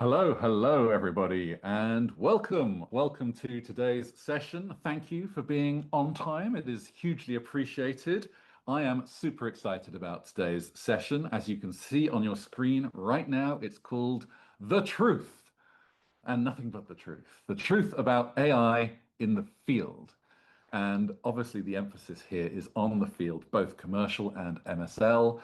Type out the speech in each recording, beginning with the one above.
Hello, hello, everybody, and welcome. Welcome to today's session. Thank you for being on time. It is hugely appreciated. I am super excited about today's session. As you can see on your screen right now, it's called The Truth and Nothing But the Truth. The truth about AI in the field. And obviously, the emphasis here is on the field, both commercial and MSL.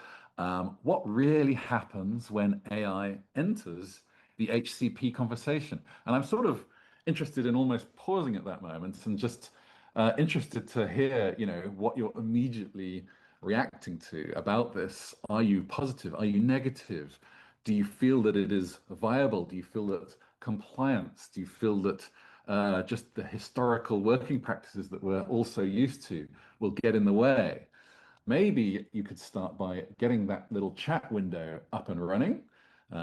What really happens when AI enters the HCP conversation? And I'm sort of interested in almost pausing at that moment and just interested to hear, what you're immediately reacting to about this. Are you positive? Are you negative? Do you feel that it is viable? Do you feel that compliance? Do you feel that just the historical working practices that we're also used to will get in the way? Maybe you could start by getting that little chat window up and running.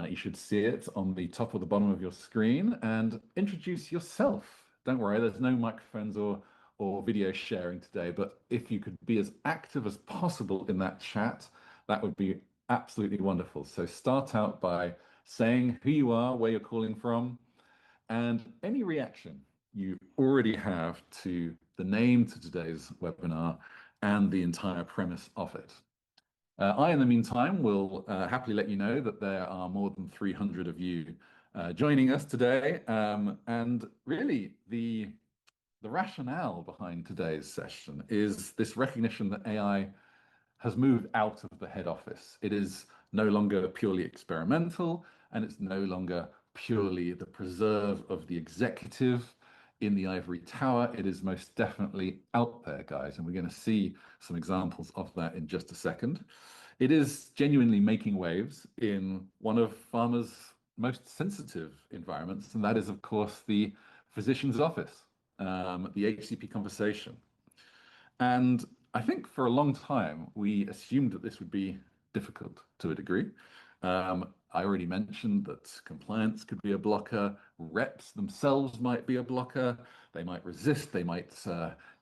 You should see it on the top or the bottom of your screen and introduce yourself. Don't worry, there's no microphones or video sharing today, but if you could be as active as possible in that chat, that would be absolutely wonderful. So start out by saying who you are, where you're calling from, and any reaction you already have to the name to today's webinar and the entire premise of it. I, in the meantime, will happily let you know that there are more than 300 of you joining us today. And really, the rationale behind today's session is this recognition that AI has moved out of the head office. It is no longer purely experimental, and it's no longer purely the preserve of the executive in the ivory tower. It is most definitely out there, guys, and we're going to see some examples of that in just a second. It is genuinely making waves in one of pharma's most sensitive environments, and that is, of course, the physician's office, the HCP conversation. And I think for a long time, we assumed that this would be difficult to a degree. I already mentioned that compliance could be a blocker. Reps themselves might be a blocker. They might resist. They might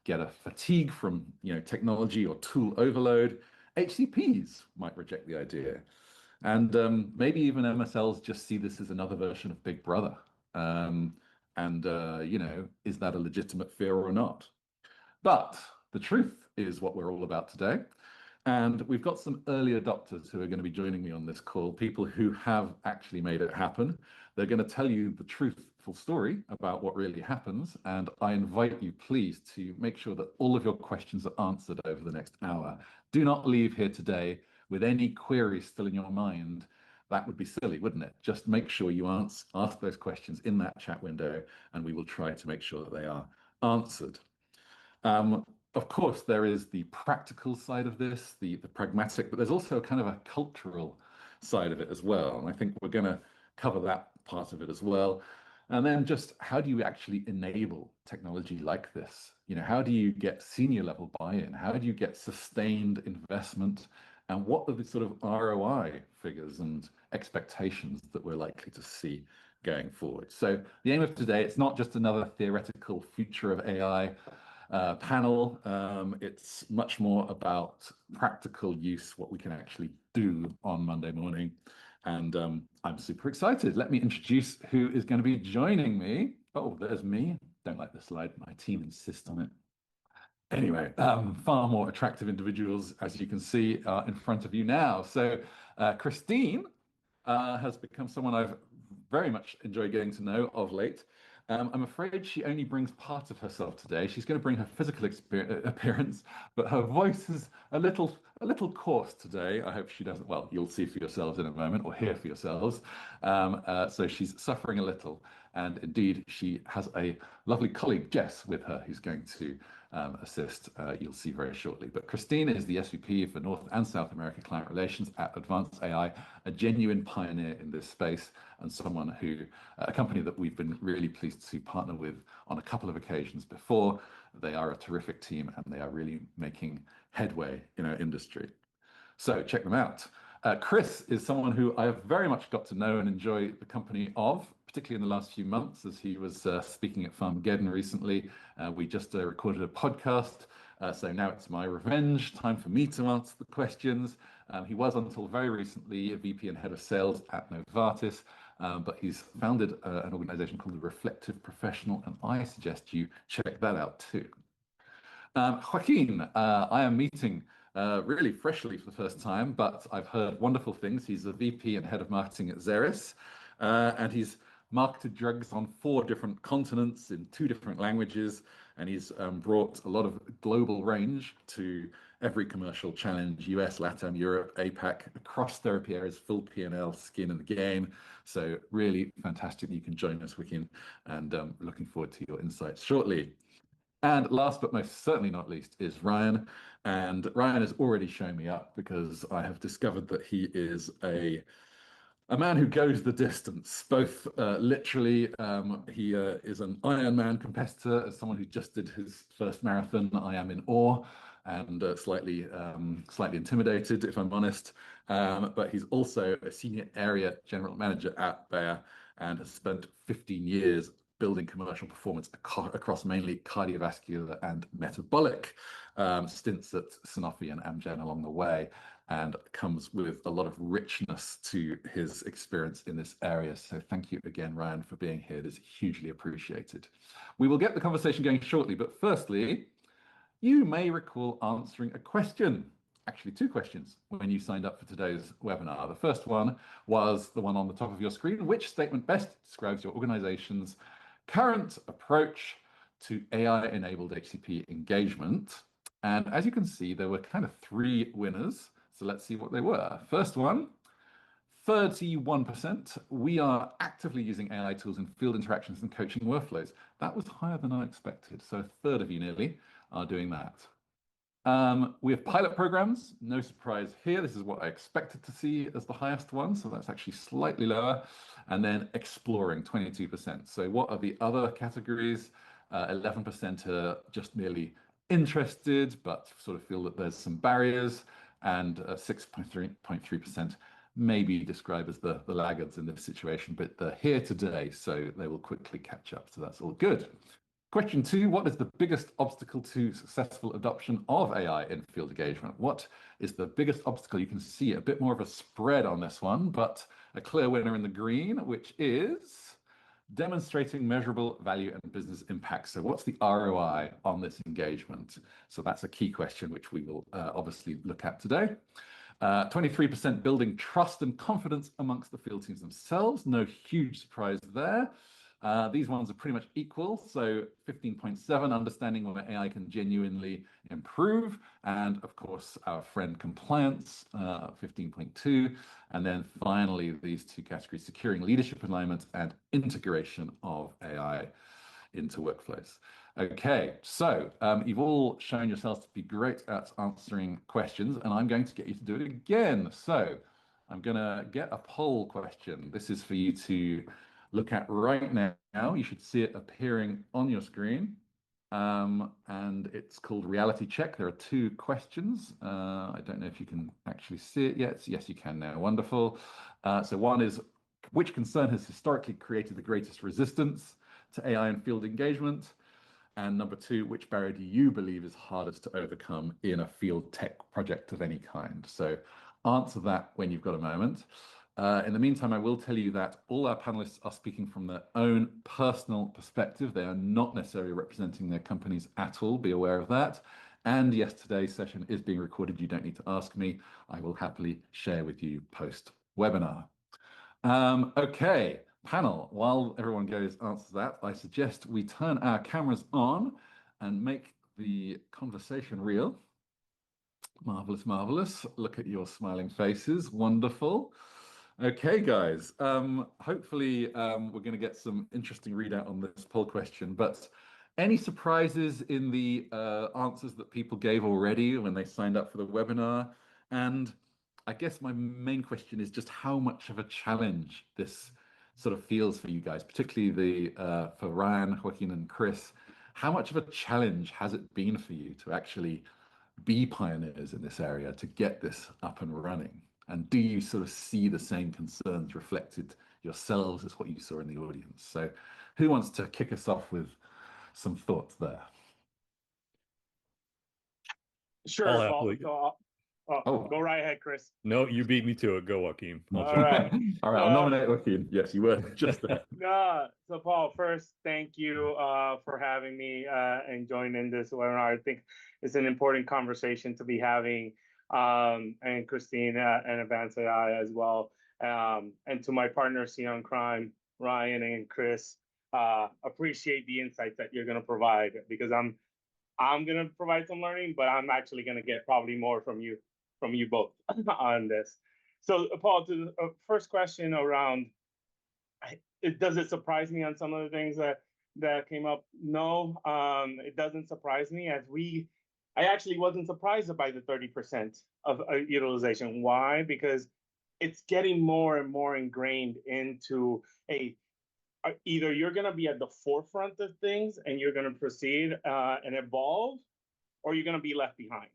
get a fatigue from technology or tool overload. HCPs might reject the idea. And maybe even MSLs just see this as another version of Big Brother. Is that a legitimate fear or not? But the truth is what we're all about today. And we've got some early adopters who are going to be joining me on this call, people who have actually made it happen. They're going to tell you the truthful story about what really happens. And I invite you, please, to make sure that all of your questions are answered over the next hour. Do not leave here today with any queries still in your mind. That would be silly, wouldn't it? Just make sure you ask those questions in that chat window, and we will try to make sure that they are answered. Of course, there is the practical side of this, the pragmatic, but there's also kind of a cultural side of it as well. And I think we're going to cover that part of it as well. And then just how do you actually enable technology like this? How do you get senior level buy-in? How do you get sustained investment? And what are the sort of ROI figures and expectations that we're likely to see going forward? So the aim of today, it's not just another theoretical future of AI panel. It's much more about practical use, what we can actually do on Monday morning. And I'm super excited. Let me introduce who is going to be joining me. Oh, there's me. Don't like the slide. My team insists on it. Anyway, far more attractive individuals, as you can see, are in front of you now. So Christine has become someone I've very much enjoyed getting to know of late. I'm afraid she only brings part of herself today. She's going to bring her physical appearance, but her voice is a little coarse today. I hope she doesn't. Well, you'll see for yourselves in a moment, or hear for yourselves. So she's suffering a little, and indeed she has a lovely colleague, Jess, with her, who's going to assist. You'll see very shortly. But Christine is the SVP for North and South America Client Relations at Advanced AI, a genuine pioneer in this space, and someone who, a company that we've been really pleased to partner with on a couple of occasions before. They are a terrific team, and they are really making headway in our industry. So check them out. Chris is someone who I have very much got to know and enjoy the company of, particularly in the last few months, as he was speaking at Pharmageddon recently. We just recorded a podcast, so now it's my revenge, time for me to answer the questions. He was, until very recently, a VP and head of sales at Novartis, but he's founded an organization called the Reflective Professional, and I suggest you check that out too. Joaquin, I am meeting really freshly for the first time, but I've heard wonderful things. He's the VP and head of marketing at Xeris, and he's marketed drugs on 4 different continents in 2 different languages, and he's brought a lot of global range to every commercial challenge: US, LATAM, Europe, APAC, across therapy areas, full P&L, skin in the game. So really fantastic that you can join us, Joaquin, and looking forward to your insights shortly. And last but most certainly not least is Ryan. And Ryan has already shown me up because I have discovered that he is a man who goes the distance, both literally. He is an Ironman competitor. As someone who just did his first marathon, I am in awe and slightly intimidated, if I'm honest. But he's also a senior area general manager at Bayer and has spent 15 years building commercial performance across mainly cardiovascular and metabolic stints at Sanofi and Amgen along the way, and comes with a lot of richness to his experience in this area. So thank you again, Ryan, for being here. It is hugely appreciated. We will get the conversation going shortly, but firstly, you may recall answering a question, actually 2 questions, when you signed up for today's webinar. The first one was the one on the top of your screen: which statement best describes your organization's current approach to AI-enabled HCP engagement? And as you can see, there were kind of 3 winners. So let's see what they were. First one, 31%. We are actively using AI tools in field interactions and coaching workflows. That was higher than I expected. So a third of you nearly are doing that. We have pilot programs. No surprise here. This is what I expected to see as the highest one. So that's actually slightly lower. And then exploring, 22%. So what are the other categories? 11% are just merely interested, but sort of feel that there's some barriers. And 6.3% may be described as the laggards in this situation, but they're here today, so they will quickly catch up. So that's all good. Question 2, what is the biggest obstacle to successful adoption of AI in field engagement? What is the biggest obstacle? You can see a bit more of a spread on this one, but a clear winner in the green, which is demonstrating measurable value and business impact. So what's the ROI on this engagement? So that's a key question, which we will obviously look at today. 23% building trust and confidence amongst the field teams themselves. No huge surprise there. These ones are pretty much equal. So 15.7, understanding where AI can genuinely improve. And of course, our friend compliance, 15.2. And then finally, these 2 categories: securing leadership alignment and integration of AI into workflows. Okay, so you've all shown yourselves to be great at answering questions, and I'm going to get you to do it again. So I'm going to get a poll question. This is for you to look at right now. You should see it appearing on your screen. And it's called Reality Check. There are 2 questions. I don't know if you can actually see it yet. Yes, you can now. Wonderful. So one is, which concern has historically created the greatest resistance to AI and field engagement? And number 2, which barrier do you believe is hardest to overcome in a field tech project of any kind? So answer that when you've got a moment. In the meantime, I will tell you that all our panelists are speaking from their own personal perspective. They are not necessarily representing their companies at all. Be aware of that. And yes, today's session is being recorded. You don't need to ask me. I will happily share with you post-webinar. Okay, panel, while everyone goes answers that, I suggest we turn our cameras on and make the conversation real. Marvelous, marvelous. Look at your smiling faces. Wonderful. Okay, guys, hopefully we're going to get some interesting readout on this poll question, but any surprises in the answers that people gave already when they signed up for the webinar? And I guess my main question is just how much of a challenge this sort of feels for you guys, particularly for Ryan, Joaquin, and Chris. How much of a challenge has it been for you to actually be pioneers in this area, to get this up and running? And do you sort of see the same concerns reflected yourselves as what you saw in the audience? So who wants to kick us off with some thoughts there? Sure. Oh, Oh, go right ahead, Chris. No, you beat me to it. Go, Joaquin. I'll All jump right. in. all right. I'll Uh, nominate Joaquin. Yes, you were just there. so Paul, first, thank you for having me and joining this webinar. I think it's an important conversation to be having, and Christine and Advanced AI as well, and to my partners here on Crime, Ryan and Chris. Appreciate the insights that you're going to provide because I'm going to provide some learning, but I'm actually going to get probably more from you both on this. So, Paul, to the first question around, does it surprise me on some of the things that came up? No, it doesn't surprise me. I actually wasn't surprised by the 30% of utilization. Why? Because it's getting more and more ingrained into either you're going to be at the forefront of things and you're going to proceed and evolve, or you're going to be left behind.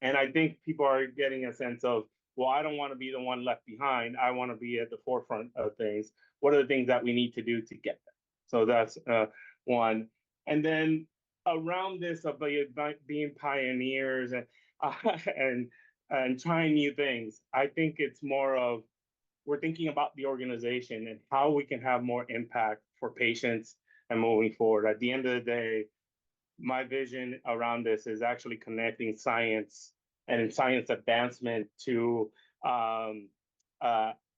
And I think people are getting a sense of, well, I don't want to be the one left behind. I want to be at the forefront of things. What are the things that we need to do to get there? So that's one. And then around this of being pioneers and trying new things, I think it's more of we're thinking about the organization and how we can have more impact for patients and moving forward. At the end of the day, my vision around this is actually connecting science and science advancement to um,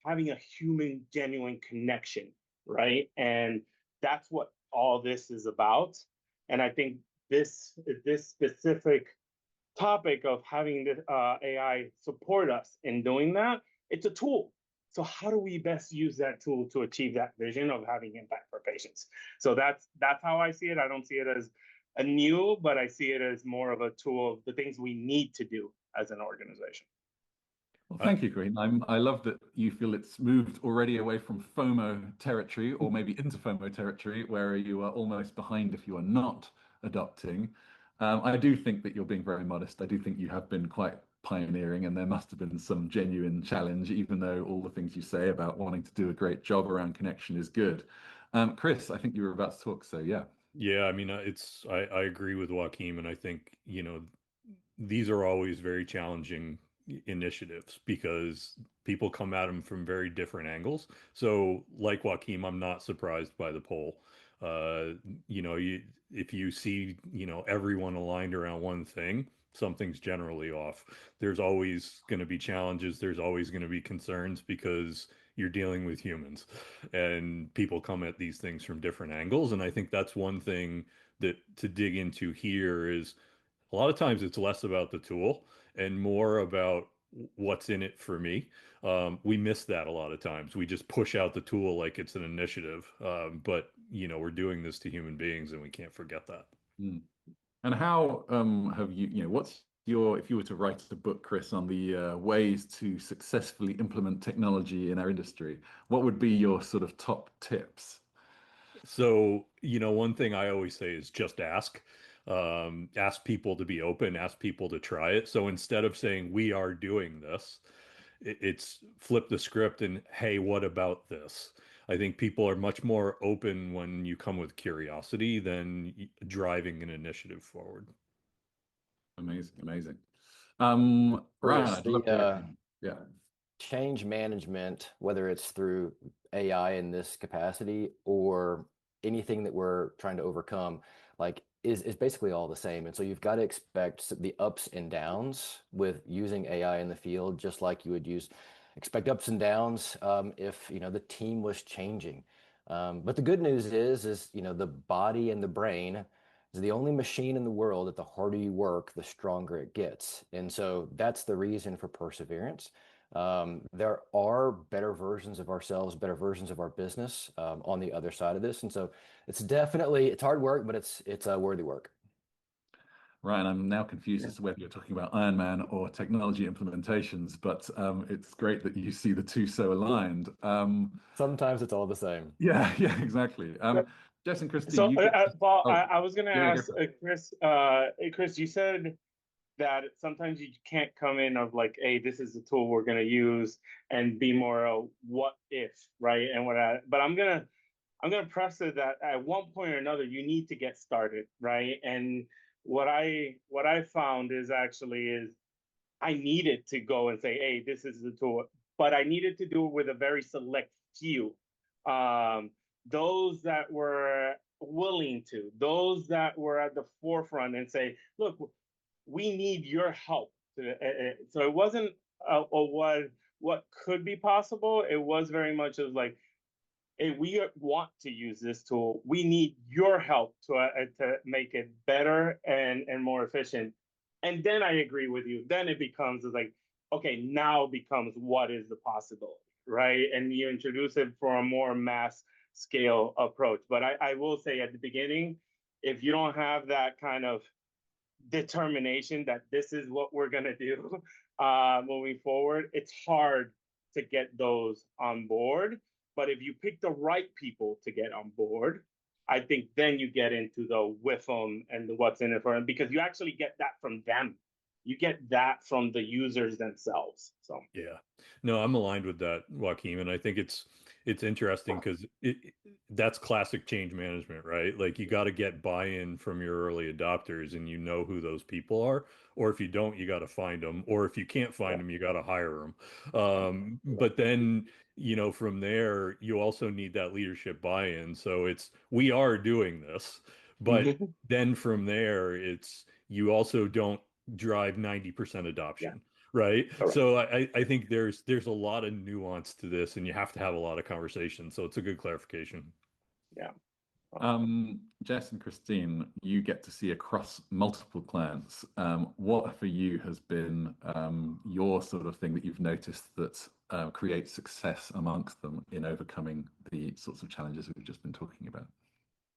having a human, genuine connection, right? And that's what all this is about. And I think this specific topic of having the AI support us in doing that, it's a tool. So how do we best use that tool to achieve that vision of having impact for patients? So that's how I see it. I don't see it as a new, but I see it as more of a tool of the things we need to do as an organization. Well, I, thank you, Green. I love that you feel it's moved already away from FOMO territory or maybe into FOMO territory where you are almost behind if you are not adopting. I do think that you're being very modest. I do think you have been quite pioneering and there must have been some genuine challenge, even though all the things you say about wanting to do a great job around connection is good. Chris, I think you were about to talk, so yeah. yeah, I mean, I agree with Joaquin, and I think, these are always very challenging initiatives because people come at them from very different angles. So, like Joaquin, I'm not surprised by the poll. Uh, if you see, everyone aligned around one thing, something's generally off. There's always going to be challenges. There's always going to be concerns because you're dealing with humans and people come at these things from different angles. And I think that's one thing that to dig into here is a lot of times it's less about the tool and more about what's in it for me. We miss that a lot of times. We just push out the tool like it's an initiative. But we're doing this to human beings and we can't forget that. Mm. And how have what's if you were to write a book, Chris, on the ways to successfully implement technology in our industry, what would be your sort of top tips? So, one thing I always say is just ask. Ask people to be open, ask people to try it. So instead of saying we are doing this, it's flip the script and hey, what about this? I think people are much more open when you come with curiosity than driving an initiative forward. Amazing, amazing. Ryan, Chris, I'd love to hear from you. Yeah. change management, whether it's through AI in this capacity or anything that we're trying to overcome, like is basically all the same. And so you've got to expect the ups and downs with using AI in the field, just like you would expect ups and downs if the team was changing. But the good news is the body and the brain is the only machine in the world that the harder you work, the stronger it gets. And so that's the reason for perseverance. There are better versions of ourselves, better versions of our business on the other side of this. And so it's hard work, but it's worthy work. Ryan, I'm now confused as to whether you're talking about Iron Man or technology implementations, but it's great that you see the two so aligned. Sometimes it's all the same. Yeah, yeah, exactly. Jess and Christy, So, you get Paul, oh, I was going to yeah, go ask for it. Chris. Chris, you said that sometimes you can't come in of like, hey, this is the tool we're going to use, and be more what if, right? And but I'm gonna press it that at one point or another you need to get started, right? And what I found is actually is I needed to go and say, hey, this is the tool, but I needed to do it with a very select few. Um, those that were willing to, those that were at the forefront and say, look, we need your help. So it wasn't what could be possible. It was very much of like, hey, we want to use this tool. We need your help to make it better and more efficient. And then I agree with you. Then it becomes like, okay, now it becomes what is the possibility, right? And you introduce it for a more mass scale approach. But I will say at the beginning, if you don't have that kind of determination that this is what we're gonna do moving forward, it's hard to get those on board. But if you pick the right people to get on board, I think then you get into the with them and the what's in it for them, because you actually get that from them. You get that from the users themselves. So Yeah, no, I'm aligned with that, Joaquin, and I think it's interesting because that's classic change management, right? Like you got to get buy-in from your early adopters, and you know who those people are, or if you don't, you got to find them, or if you can't find them, you got to hire them. But then, from there, you also need that leadership buy-in. So it's we are doing this, but then from there, it's you also don't drive 90% yeah, adoption, right? correct. So I think there's a lot of nuance to this, and you have to have a lot of conversation. So it's a good clarification. Yeah. Jess and Christine, you get to see across multiple clients. What for you has been your sort of thing that you've noticed that creates success amongst them in overcoming the sorts of challenges we've just been talking about?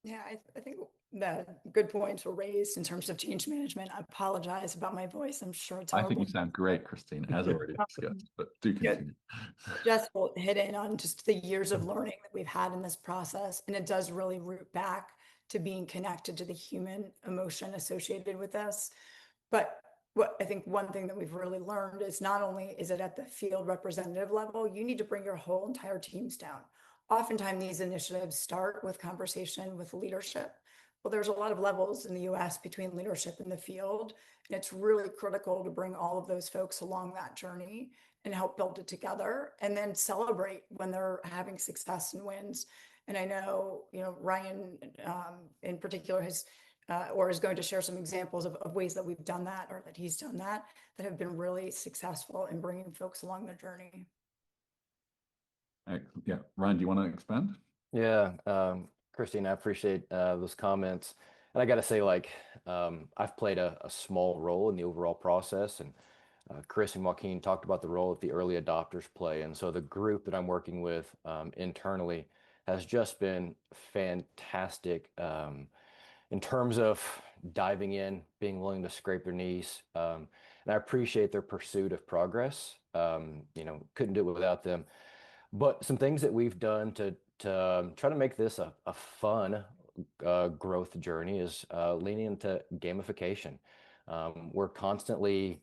Yeah, I think that good points were raised in terms of change management. I apologize about my voice. I'm sure it's I think horrible. you sound great, Christine, as already discussed, but do continue. Just will hit in on just the years of learning that we've had in this process. And it does really root back to being connected to the human emotion associated with this. But what I think one thing that we've really learned is not only is it at the field representative level, you need to bring your whole entire teams down. Oftentimes these initiatives start with conversation with leadership. Well, there's a lot of levels in the US between leadership and the field. And it's really critical to bring all of those folks along that journey and help build it together and then celebrate when they're having success and wins. And I know, Ryan in particular has or is going to share some examples of ways that we've done that or that he's done that have been really successful in bringing folks along their journey. Yeah, Ryan, do you want to expand? Yeah, Christine, I appreciate those comments. And I got to say, I've played a small role in the overall process, and Chris and Joaquin talked about the role that the early adopters play. And so the group that I'm working with internally has just been fantastic in terms of diving in, being willing to scrape their knees. And I appreciate their pursuit of progress. Couldn't do it without them. But some things that we've done to try to make this a fun growth journey is leaning into gamification. We're constantly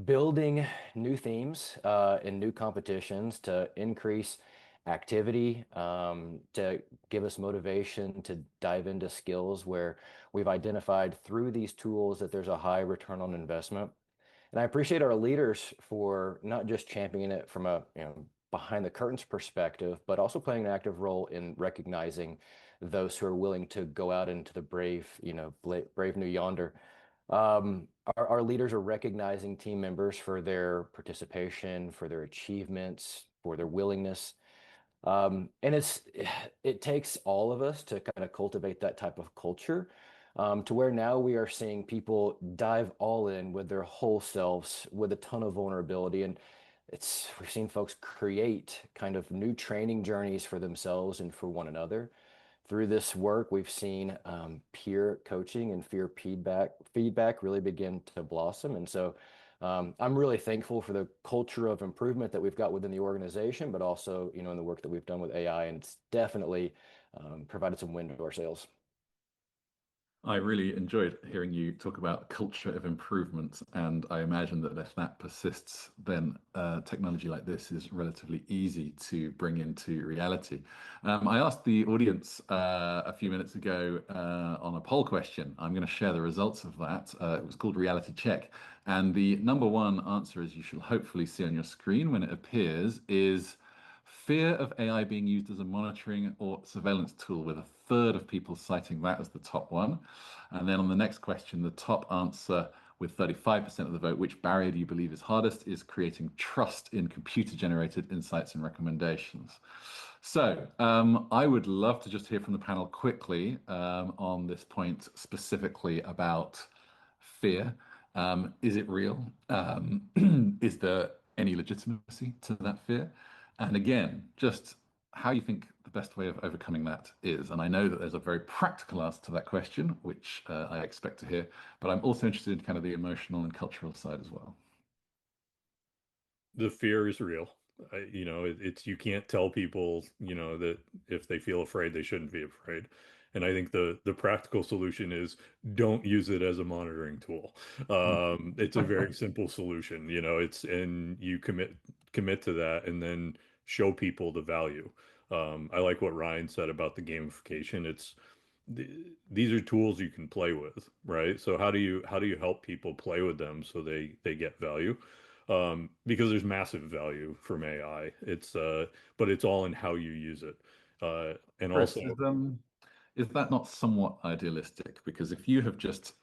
building new themes and new competitions to increase activity, to give us motivation to dive into skills where we've identified through these tools that there's a high return on investment. And I appreciate our leaders for not just championing it from a behind the curtains perspective, but also playing an active role in recognizing those who are willing to go out into the brave new yonder. Our leaders are recognizing team members for their participation, for their achievements, for their willingness. And it takes all of us to kind of cultivate that type of culture to where now we are seeing people dive all in with their whole selves with a ton of vulnerability. And we've seen folks create kind of new training journeys for themselves and for one another. Through this work, we've seen peer coaching and peer feedback really begin to blossom. And so I'm really thankful for the culture of improvement that we've got within the organization, but also, in the work that we've done with AI, and it's definitely provided some wind to our sails. I really enjoyed hearing you talk about culture of improvement, and I imagine that if that persists, then technology like this is relatively easy to bring into reality. I asked the audience a few minutes ago on a poll question. I'm going to share the results of that. It was called Reality Check, and the number one answer, as you shall hopefully see on your screen when it appears, is fear of AI being used as a monitoring or surveillance tool, with a third of people citing that as the top one. And then on the next question, the top answer with 35% of the vote, which barrier do you believe is hardest, is creating trust in computer-generated insights and recommendations. So I would love to just hear from the panel quickly on this point, specifically about fear. Is it real? Is there any legitimacy to that fear? And again, just how you think the best way of overcoming that is. And I know that there's a very practical answer to that question, which I expect to hear, but I'm also interested in kind of the emotional and cultural side as well. The fear is real. It's you can't tell people, that if they feel afraid, they shouldn't be afraid. And I think the practical solution is don't use it as a monitoring tool. It's a very simple solution. And you commit to that, and then show people the value. I like what Ryan said about the gamification. These are tools you can play with, right? So how do you help people play with them so they get value? Because there's massive value from AI. But it's all in how you use it. And Chris, also, is that not somewhat idealistic? Because if you have just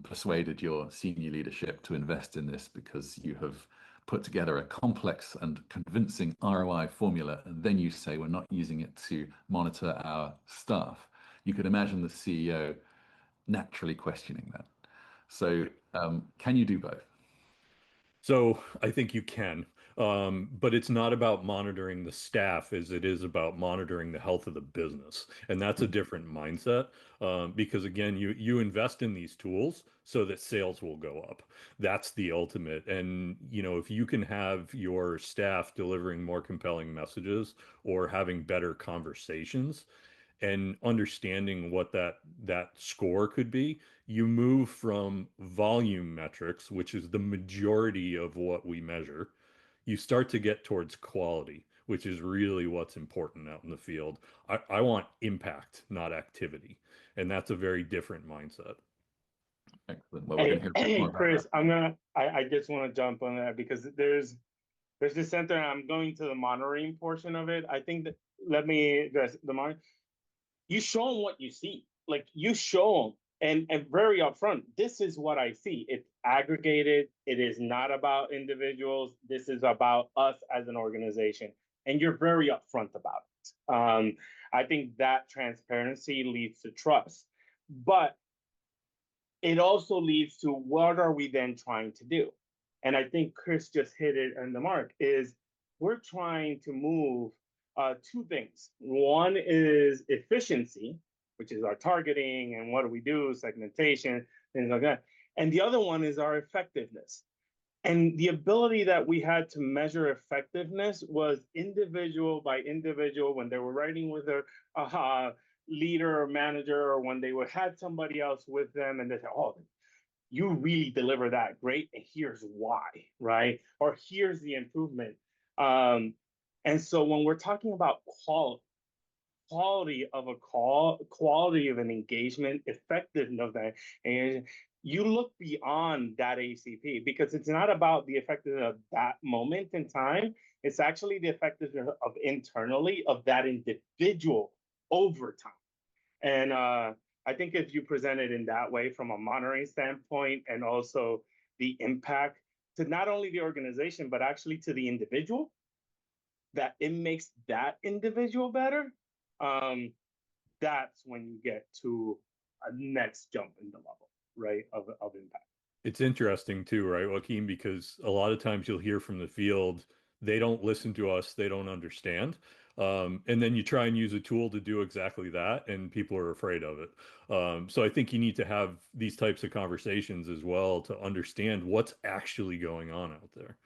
persuaded your senior leadership to invest in this because you have put together a complex and convincing ROI formula, and then you say we're not using it to monitor our staff, you could imagine the CEO naturally questioning that. So can you do both? So I think you can, but it's not about monitoring the staff as it is about monitoring the health of the business, and that's a different mindset. Because again, you invest in these tools so that sales will go up. That's the ultimate. And if you can have your staff delivering more compelling messages or having better conversations, and understanding what that score could be, you move from volume metrics, which is the majority of what we measure. You start to get towards quality, which is really what's important out in the field. I want impact, not activity. And that's a very different mindset. Excellent. Well, we're going to hear a bit more about Chris, that. I just want to jump on that because there's this center. I'm going to the monitoring portion of it. I think that let me address the monitoring. You show them what you see. Like you show them and very upfront, this is what I see. It's aggregated. It is not about individuals. This is about us as an organization. And you're very upfront about it. I think that transparency leads to trust. But it also leads to what are we then trying to do? And I think Chris just hit it on the mark is we're trying to move two things. One is efficiency, which is our targeting and what do we do, segmentation, things like that. And the other one is our effectiveness. And the ability that we had to measure effectiveness was individual by individual when they were writing with their leader or manager, or when they would had somebody else with them and they say, oh, you really deliver that great, and here's why, right? Or here's the improvement. And so when we're talking about quality of a call, quality of an engagement, effectiveness of that, and you look beyond that ACP because it's not about the effectiveness of that moment in time. It's actually the effectiveness of internally of that individual over time. And I think if you present it in that way from a monitoring standpoint and also the impact to not only the organization, but actually to the individual, that it makes that individual better, that's when you get to a next jump in the level, right, of impact. It's interesting too, right, Joaquin, because a lot of times you'll hear from the field, they don't listen to us, they don't understand. And then you try and use a tool to do exactly that, and people are afraid of it. So I think you need to have these types of conversations as well to understand what's actually going on out there.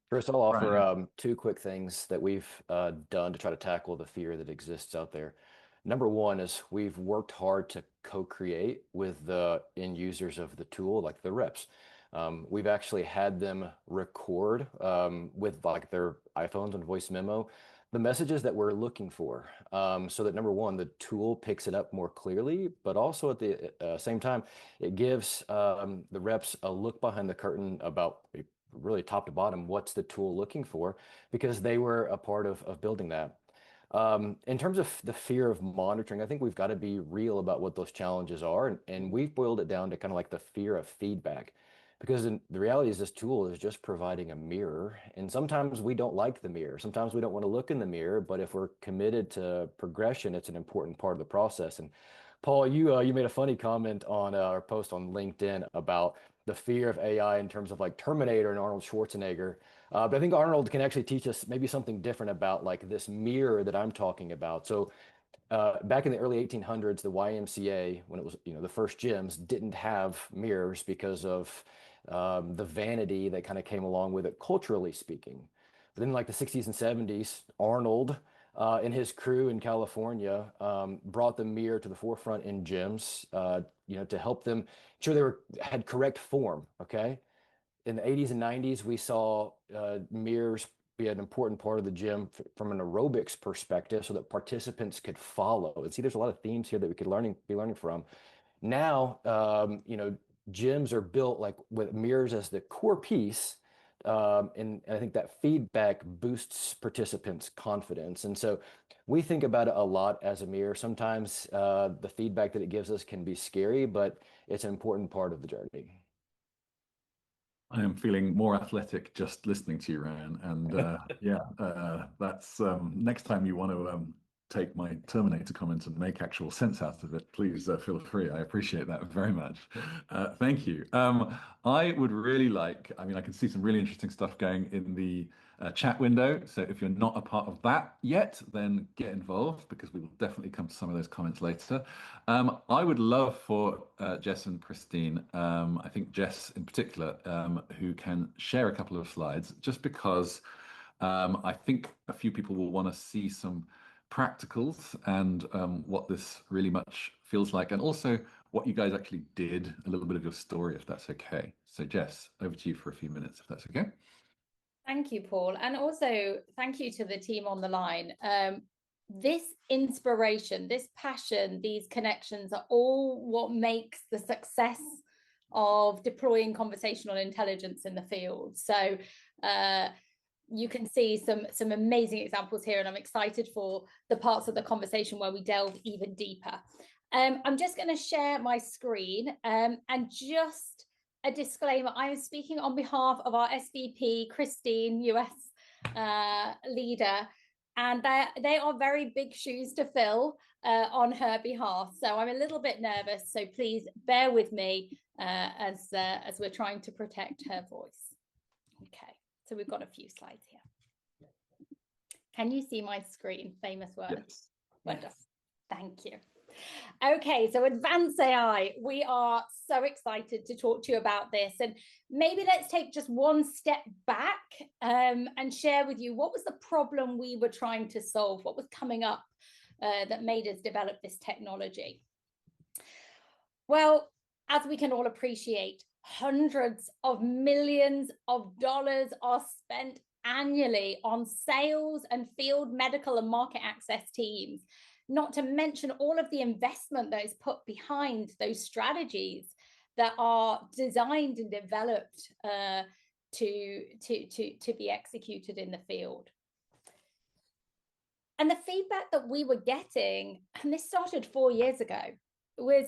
Chris, I'll offer two quick things that we've done to try to tackle the fear that exists out there. Number one is we've worked hard to co-create with the end users of the tool, like the reps. We've actually had them record with like their iPhones and voice memo the messages that we're looking for, so that number one, the tool picks it up more clearly, but also at the same time, it gives the reps a look behind the curtain about really top to bottom, what's the tool looking for, because they were a part of building that. In terms of the fear of monitoring, I think we've got to be real about what those challenges are. And we've boiled it down to kind of like the fear of feedback. Because the reality is this tool is just providing a mirror. And sometimes we don't like the mirror. Sometimes we don't want to look in the mirror. But if we're committed to progression, it's an important part of the process. And Paul, you made a funny comment on our post on LinkedIn about the fear of AI in terms of like Terminator and Arnold Schwarzenegger. But I think Arnold can actually teach us maybe something different about like this mirror that I'm talking about. So back in the early 1800s, the YMCA, when it was, the first gyms, didn't have mirrors because of the vanity that kind of came along with it, culturally speaking. But then, like the 60s and 70s, Arnold and his crew in California brought the mirror to the forefront in gyms, to help them ensure had correct form. Okay. In the 80s and 90s, we saw mirrors be an important part of the gym from an aerobics perspective so that participants could follow. And see, there's a lot of themes here that we could be learning from. Now, gyms are built like with mirrors as the core piece. And I think that feedback boosts participants' confidence. And so we think about it a lot as a mirror. Sometimes the feedback that it gives us can be scary, but it's an important part of the journey. I am feeling more athletic just listening to you, Ryan. And that's next time you want to take my Terminator comment and make actual sense out of it, please feel free. I appreciate that very much. Thank you. I would really like, I can see some really interesting stuff going in the chat window. So if you're not a part of that yet, then get involved because we will definitely come to some of those comments later. I would love for Jess and Christine, I think Jess in particular, who can share a couple of slides, just because I think a few people will want to see some practicals and what this really much feels like, and also what you guys actually did, a little bit of your story, if that's okay. So Jess, over to you for a few minutes, if that's okay. Thank you, Paul. And also thank you to the team on the line. This inspiration, this passion, these connections are all what makes the success of deploying conversational intelligence in the field. So you can see some amazing examples here, and I'm excited for the parts of the conversation where we delve even deeper. I'm just going to share my screen and just a disclaimer. I am speaking on behalf of our SVP, Christine, US leader, and they are very big shoes to fill on her behalf. So I'm a little bit nervous, so please bear with me as we're trying to protect her voice. Okay. So we've got a few slides here. Can you see my screen? Famous words. Yes. Wonderful. Thank you. Okay, so Advance AI. We are so excited to talk to you about this. And maybe let's take just one step back and share with you what was the problem we were trying to solve, what was coming up that made us develop this technology. Well, as we can all appreciate, hundreds of millions of dollars are spent annually on sales and field medical and market access teams, not to mention all of the investment that is put behind those strategies that are designed and developed to be executed in the field. And the feedback that we were getting, and this started 4 years ago, was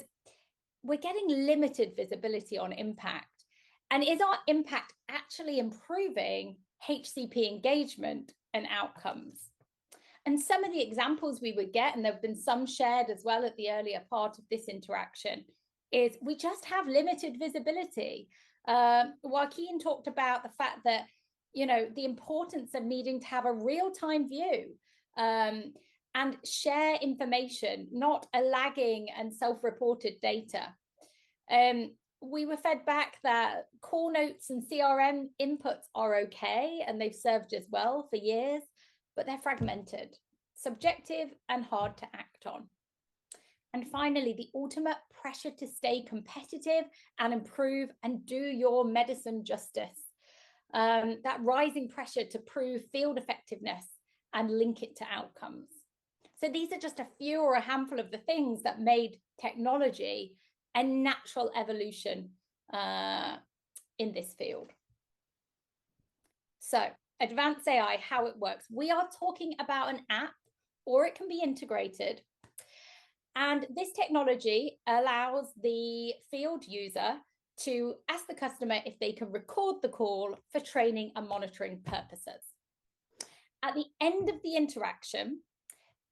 we're getting limited visibility on impact. And is our impact actually improving HCP engagement and outcomes? And some of the examples we would get, and there have been some shared as well at the earlier part of this interaction, is we just have limited visibility. Joaquin talked about the fact that, the importance of needing to have a real-time view and share information, not a lagging and self-reported data. We were fed back that call notes and CRM inputs are okay, and they've served us well for years, but they're fragmented, subjective, and hard to act on. And finally, the ultimate pressure to stay competitive and improve and do your medicine justice. That rising pressure to prove field effectiveness and link it to outcomes. So these are just a few or a handful of the things that made technology a natural evolution in this field. So advanced AI, how it works. We are talking about an app, or it can be integrated. And this technology allows the field user to ask the customer if they can record the call for training and monitoring purposes. At the end of the interaction,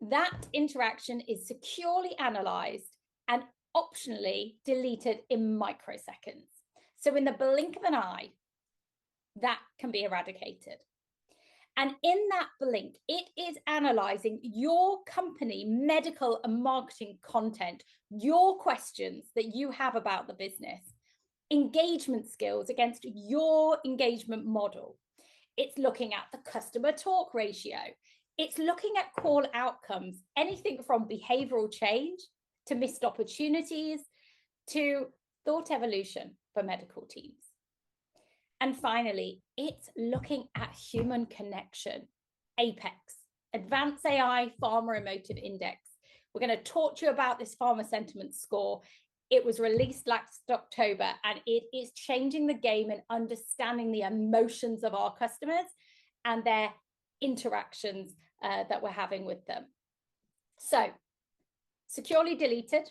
that interaction is securely analyzed and optionally deleted in microseconds. So in the blink of an eye, that can be eradicated. And in that blink, it is analyzing your company medical and marketing content, your questions that you have about the business, engagement skills against your engagement model. It's looking at the customer talk ratio. It's looking at call outcomes, anything from behavioral change to missed opportunities to thought evolution for medical teams. And finally, it's looking at human connection, APEX, Advanced AI Pharma Emotive Index. We're going to talk to you about this pharma sentiment score. It was released last October, and it is changing the game in understanding the emotions of our customers and their interactions that we're having with them. So, securely deleted.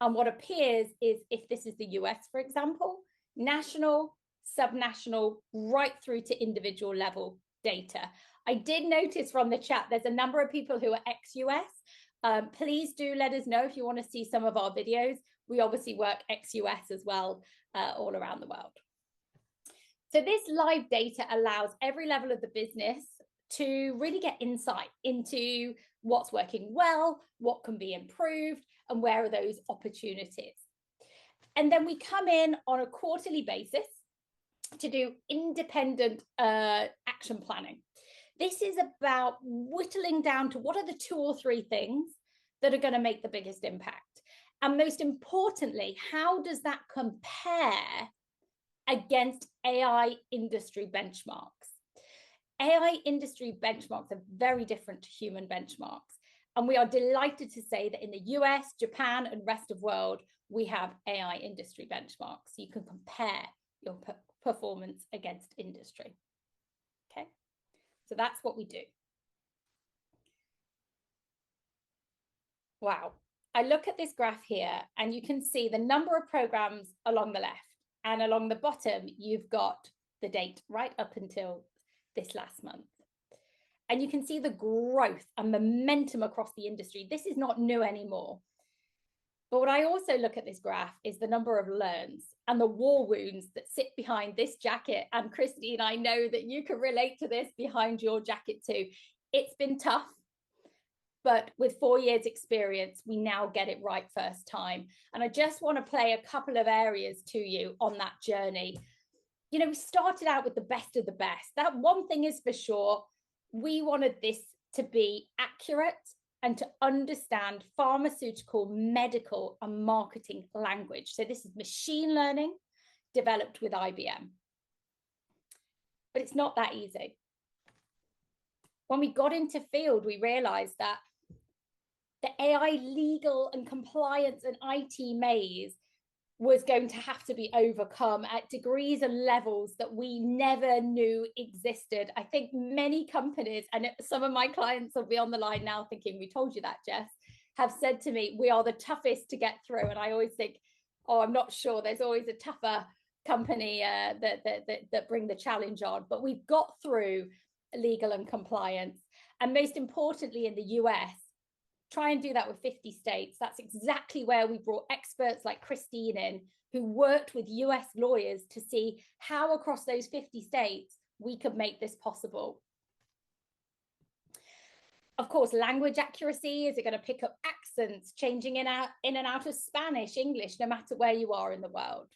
And what appears is, if this is the US, for example, national, subnational, right through to individual level data. I did notice from the chat, there's a number of people who are ex-US. Please do let us know if you want to see some of our videos. We obviously work ex-US as well, all around the world. So this live data allows every level of the business to really get insight into what's working well, what can be improved, and where are those opportunities. And then we come in on a quarterly basis to do independent action planning. This is about whittling down to what are the 2 or 3 things that are going to make the biggest impact. And most importantly, how does that compare against AI industry benchmarks? AI industry benchmarks are very different to human benchmarks. And we are delighted to say that in the US, Japan, and rest of world, we have AI industry benchmarks. So you can compare your performance against industry. Okay, so that's what we do. Wow. I look at this graph here, and you can see the number of programs along the left, and along the bottom, you've got the date right up until this last month. And you can see the growth and momentum across the industry. This is not new anymore. But what I also look at this graph is the number of learns and the war wounds that sit behind this jacket. And Christine, I know that you can relate to this behind your jacket too. It's been tough, but with 4 years experience, we now get it right first time. And I just want to play a couple of areas to you on that journey. You know, we started out with the best of the best. That one thing is for sure, we wanted this to be accurate and to understand pharmaceutical, medical, and marketing language. So this is machine learning developed with IBM. But it's not that easy. When we got into field, we realized that the AI legal and compliance and IT maze was going to have to be overcome at degrees and levels that we never knew existed. I think many companies, and some of my clients will be on the line now thinking, we told you that, Jess, have said to me, we are the toughest to get through. And I always think, oh, I'm not sure. There's always a tougher company that bring the challenge on. But we've got through legal and compliance. And most importantly, in the US, try and do that with 50 states. That's exactly where we brought experts like Christine in, who worked with US lawyers to see how across those 50 states we could make this possible. Of course, language accuracy. Is it going to pick up accents, changing in and out of Spanish, English, no matter where you are in the world?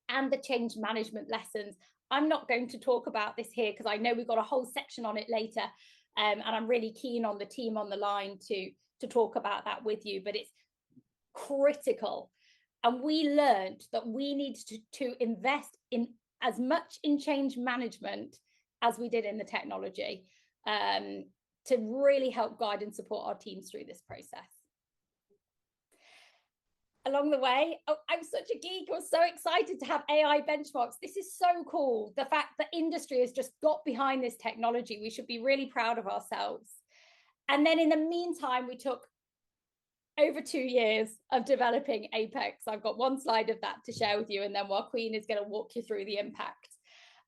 And the change management lessons. I'm not going to talk about this here because I know we've got a whole section on it later. And I'm really keen on the team on the line to to talk about that with you, but it's critical. And we learned that we need to invest in as much in change management as we did in the technology, to really help guide and support our teams through this process. Along the way, I'm such a geek. I was so excited to have AI benchmarks. This is so cool. The fact that industry has just got behind this technology, we should be really proud of ourselves. And then in the meantime, we took over 2 years of developing Apex. I've got one slide of that to share with you, and then Joaquin is going to walk you through the impact.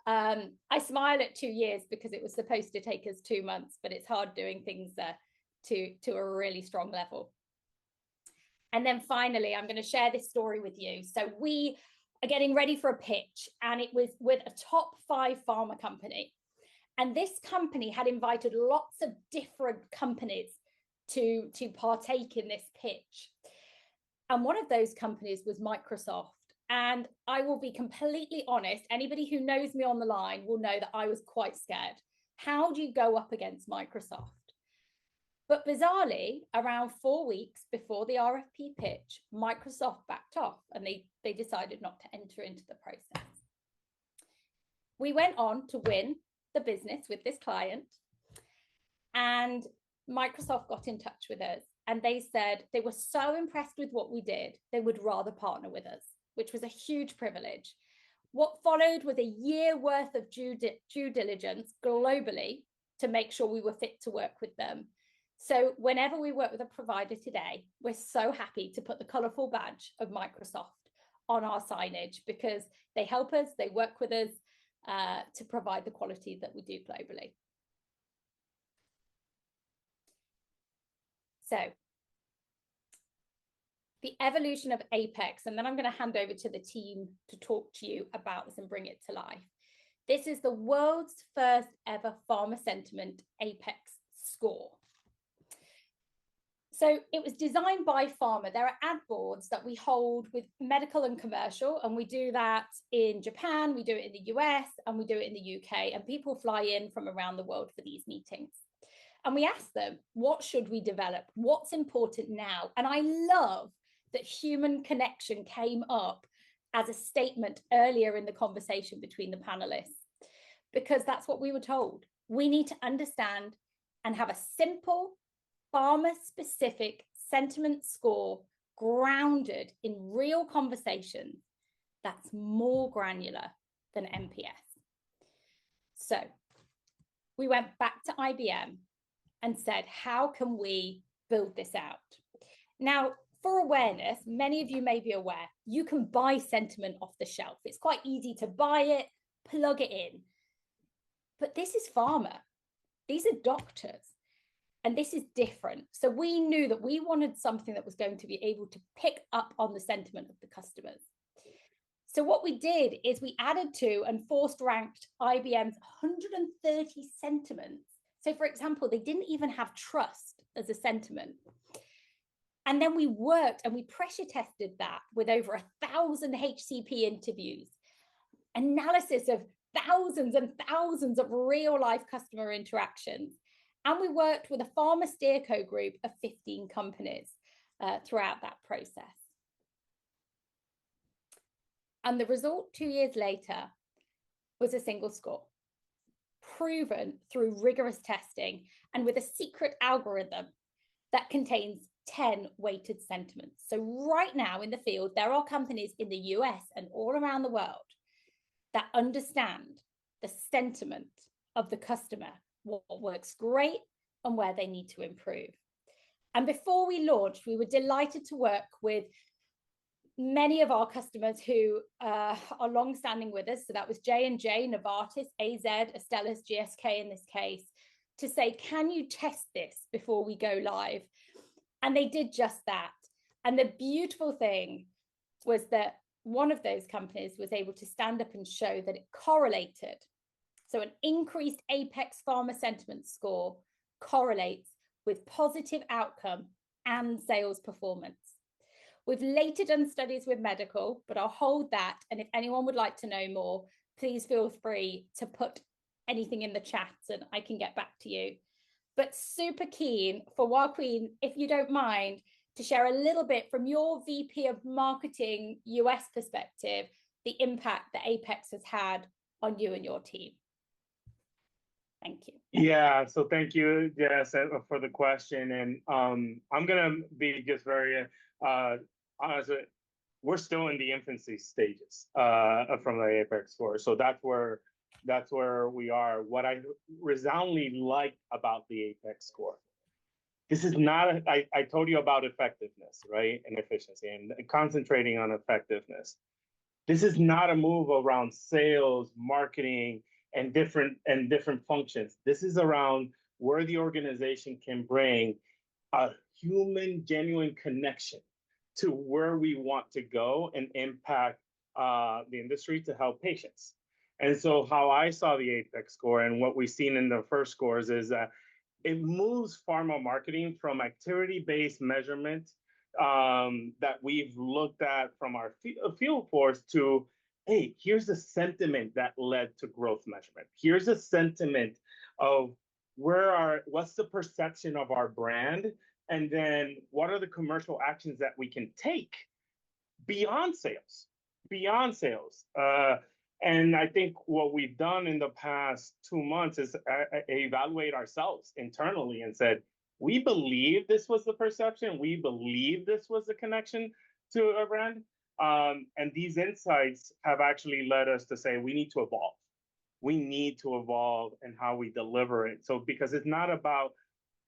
I smile at 2 years because it was supposed to take us 2 months, but it's hard doing things to a really strong level. And then finally, I'm going to share this story with you. So we are getting ready for a pitch, and it was with a top 5 pharma company. And this company had invited lots of different companies to partake in this pitch. And one of those companies was Microsoft. And I will be completely honest, anybody who knows me on the line will know that I was quite scared. How do you go up against Microsoft? But bizarrely, around 4 weeks before the RFP pitch, Microsoft backed off and they decided not to enter into the process. We went on to win the business with this client, and Microsoft got in touch with us, and they said they were so impressed with what we did, they would rather partner with us, which was a huge privilege. What followed was a year worth of due diligence globally to make sure we were fit to work with them. So whenever we work with a provider today, we're so happy to put the colorful badge of Microsoft on our signage, because they help us, they work with us to provide the quality that we do globally. So the evolution of Apex, and then I'm going to hand over to the team to talk to you about this and bring it to life. This is the world's first ever pharma sentiment Apex score. So it was designed by pharma. There are ad boards that we hold with medical and commercial, and we do that in Japan, we do it in the US, and we do it in the UK, and people fly in from around the world for these meetings. And we ask them, what should we develop? What's important now? And I love that human connection came up as a statement earlier in the conversation between the panelists, because that's what we were told. We need to understand and have a simple, pharma-specific sentiment score grounded in real conversations that's more granular than NPS. So we went back to IBM and said, how can we build this out? Now, for awareness, many of you may be aware, you can buy sentiment off the shelf. It's quite easy to buy it, plug it in. But this is pharma. These are doctors. And this is different. So we knew that we wanted something that was going to be able to pick up on the sentiment of the customers. So what we did is we added to and forced ranked IBM's 130 sentiments. So for example, they didn't even have trust as a sentiment. And then we worked and we pressure tested that with over 1,000 HCP interviews, analysis of thousands and thousands of real life customer interactions. And we worked with a pharma steerco group of 15 companies throughout that process. And the result 2 years later was a single score, proven through rigorous testing and with a secret algorithm that contains 10 weighted sentiments. So right now in the field, there are companies in the US and all around the world that understand the sentiment of the customer, what works great and where they need to improve. And before we launched, we were delighted to work with many of our customers who are long-standing with us. So that was J&J, Novartis, AZ, Astellas, GSK in this case, to say, can you test this before we go live? And they did just that. And the beautiful thing was that one of those companies was able to stand up and show that it correlated. So an increased Apex pharma sentiment score correlates with positive outcome and sales performance. We've later done studies with medical, but I'll hold that. And if anyone would like to know more, please feel free to put anything in the chat and I can get back to you. but super keen for Joaquin, if you don't mind, to share a little bit from your VP of Marketing US perspective, the impact that Apex has had on you and your team. Thank you. Yeah, so thank you, Jess, for the question. And I'm gonna be just very honest. We're still in the infancy stages from the Apex score. So that's where we are. What I resoundingly like about the Apex score, this is not, I told you about effectiveness, right? And efficiency and concentrating on effectiveness. This is not a move around sales, marketing, and different functions. This is around where the organization can bring a human, genuine connection to where we want to go and impact the industry to help patients. And so how I saw the Apex score and what we've seen in the first scores is that it moves pharma marketing from activity-based measurement that we've looked at from our field force to, hey, here's the sentiment that led to growth measurement. Here's a sentiment of what's the perception of our brand, and then what are the commercial actions that we can take beyond sales, and I think what we've done in the past 2 months is evaluate ourselves internally and said, we believe this was the perception. We believe this was the connection to a brand. And these insights have actually led us to say we need to evolve. We need to evolve in how we deliver it. So because it's not about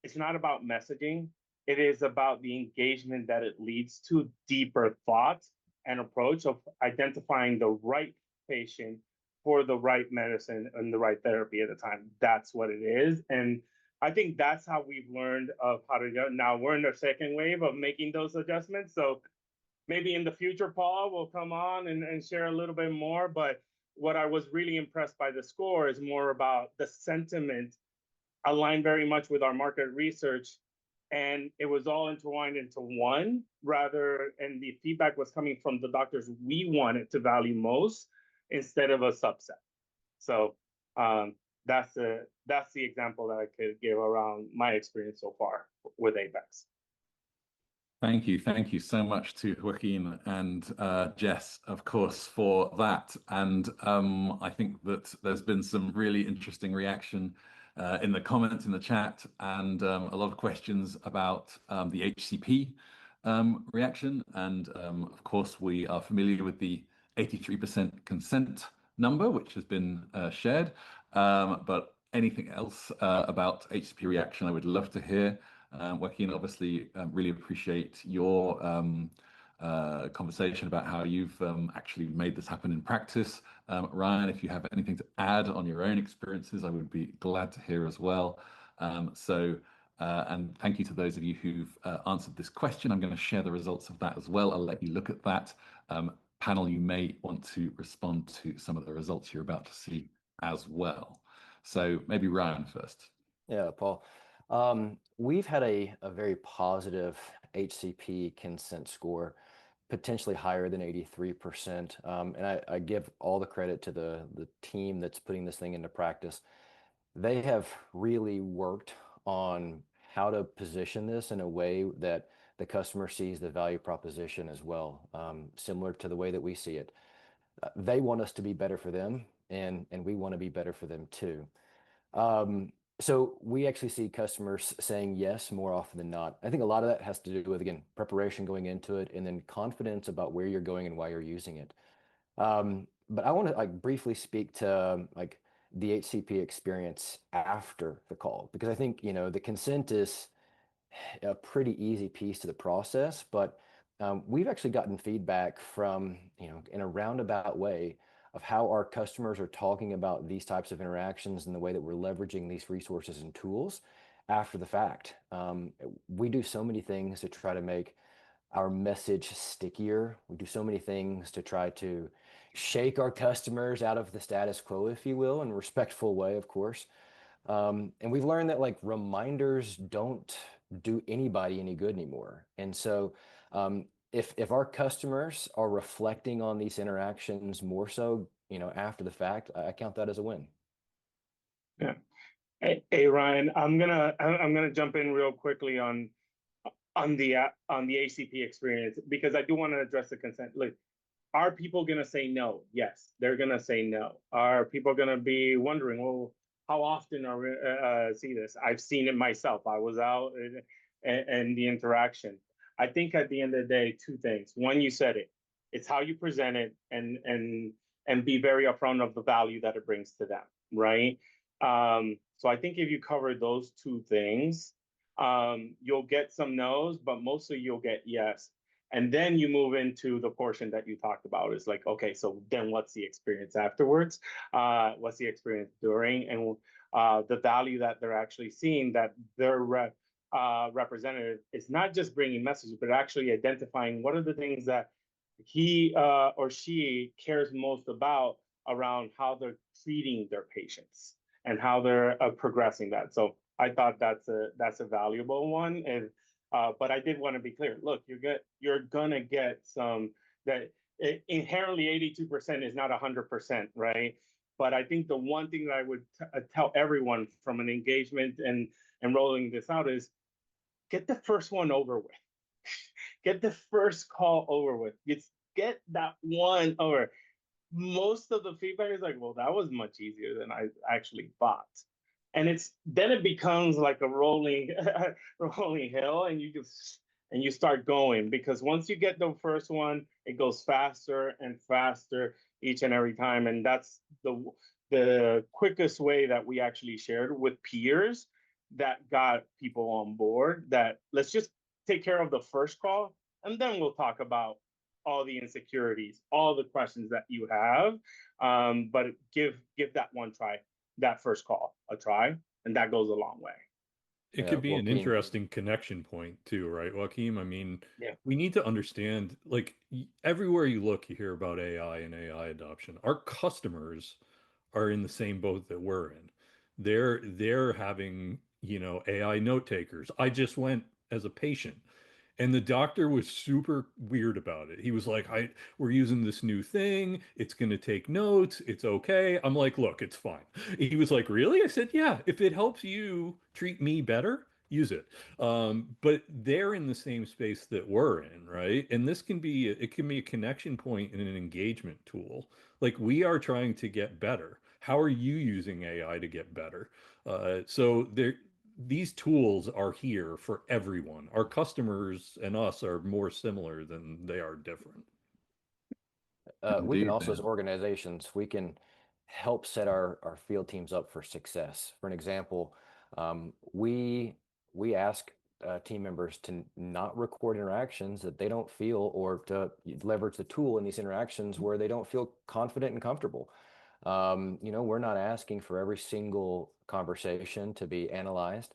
messaging, it is about the engagement that it leads to, deeper thought and approach of identifying the right patient for the right medicine and the right therapy at the time. That's what it is. And I think that's how we've learned of how to go. Now we're in the second wave of making those adjustments. So maybe in the future, Paul will come on and share a little bit more. But what I was really impressed by the score is more about the sentiment aligned very much with our market research. And it was all intertwined into one and the feedback was coming from the doctors we wanted to value most instead of a subset. So that's the example that I could give around my experience so far with Apex. Thank you so much to Joaquin and Jess, of course, for that. And I think that there's been some really interesting reaction in the comments in the chat, and a lot of questions about the HCP reaction. And of course, we are familiar with the 83% consent number, which has been shared. But anything else about HCP reaction, I would love to hear. Joaquin, obviously, really appreciate your conversation about how you've actually made this happen in practice. Ryan, if you have anything to add on your own experiences, I would be glad to hear as well. And thank you to those of you who've answered this question. I'm going to share the results of that as well. I'll let you look at that. Panel, you may want to respond to some of the results you're about to see as well. So maybe Ryan first. Yeah, Paul. We've had a very positive HCP consent score, potentially higher than 83%. And I give all the credit to the team that's putting this thing into practice. They have really worked on how to position this in a way that the customer sees the value proposition as well, similar to the way that we see it. They want us to be better for them, and we want to be better for them too. So we actually see customers saying yes more often than not. I think a lot of that has to do with, again, preparation going into it, and then confidence about where you're going and why you're using it. But I want to briefly speak to the HCP experience after the call, because I think the consent is a pretty easy piece to the process, but we've actually gotten feedback from in a roundabout way of how our customers are talking about these types of interactions and the way that we're leveraging these resources and tools after the fact. We do so many things to try to make our message stickier. We do so many things to try to shake our customers out of the status quo, if you will, in a respectful way, of course. And we've learned that reminders don't do anybody any good anymore. And so if our customers are reflecting on these interactions more so, after the fact, I count that as a win. Yeah. Hey, Ryan, I'm gonna jump in real quickly on the ACP experience because I do want to address the consent. Look, are people going to say no? Yes, they're going to say no. Are people going to be wondering, well, how often are we see this? I've seen it myself. I was out and the interaction. I think at the end of the day, two things. One, you said it. It's how you present it and be very upfront of the value that it brings to them, right? So I think if you cover those two things, you'll get some no's, but mostly you'll get yes. And then you move into the portion that you talked about is like, okay, so then what's the experience afterwards? What's the experience during? And the value that they're actually seeing that their representative is not just bringing messages, but actually identifying what are the things that he or she cares most about around how they're treating their patients and how they're progressing that. So I thought that's a valuable one. And but I did want to be clear. Look, you're gonna get some that inherently 82% is not 100%, right? But I think the one thing that I would tell everyone from an engagement and rolling this out is get the first one over with. Get the first call over with. Get that one over. Most of the feedback is like, well, that was much easier than I actually thought. And then it becomes like a rolling rolling hill, and you start going, because once you get the first one, it goes faster and faster each and every time. And that's the quickest way that we actually shared with peers that got people on board, that let's just take care of the first call, and then we'll talk about all the insecurities, all the questions that you have. But give that one try, that first call a try, and that goes a long way. It Yeah, could be an Joaquin. interesting connection point too, right, Joaquin? I mean, Yeah. we need to understand, like, everywhere you look, you hear about AI and AI adoption. Our customers are in the same boat that we're in. They're having, AI note takers. I just went as a patient, and the doctor was super weird about it. He was like, we're using this new thing. It's going to take notes. It's okay. I'm like, look, it's fine. He was like, really? I said, yeah, if it helps you treat me better, use it. But they're in the same space that we're in, right? And it can be a connection point and an engagement tool. Like, we are trying to get better. How are you using AI to get better? So these tools are here for everyone. Our customers and us are more similar than they are different. We can Indeed, also, as man. organizations, we can help set our field teams up for success. For an example, we ask team members to not record interactions that they don't feel, or to leverage the tool in these interactions where they don't feel confident and comfortable. We're not asking for every single conversation to be analyzed.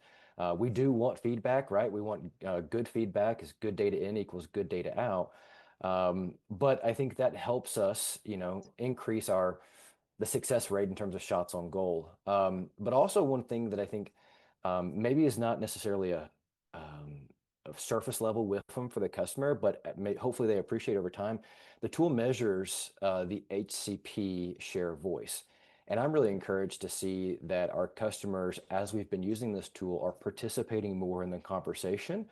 We do want feedback, right? We want good feedback, is good data in equals good data out. But I think that helps us, increase the success rate in terms of shots on goal. But also, one thing that I think maybe is not necessarily a surface level with them for the customer, but hopefully they appreciate over time. The tool measures the HCP share voice. And I'm really encouraged to see that our customers, as we've been using this tool, are participating more in the conversation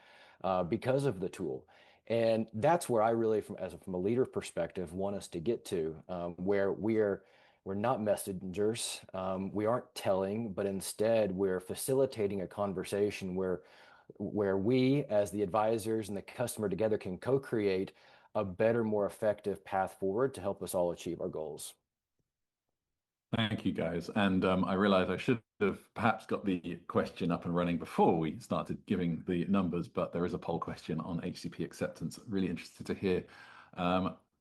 because of the tool. And that's where I really, from a leader perspective, want us to get to, where we're not messengers, we aren't telling, but instead we're facilitating a conversation where we, as the advisors and the customer together, can co-create a better, more effective path forward to help us all achieve our goals. Thank you, guys. And I realize I should have perhaps got the question up and running before we started giving the numbers, but there is a poll question on HCP acceptance. Really interested to hear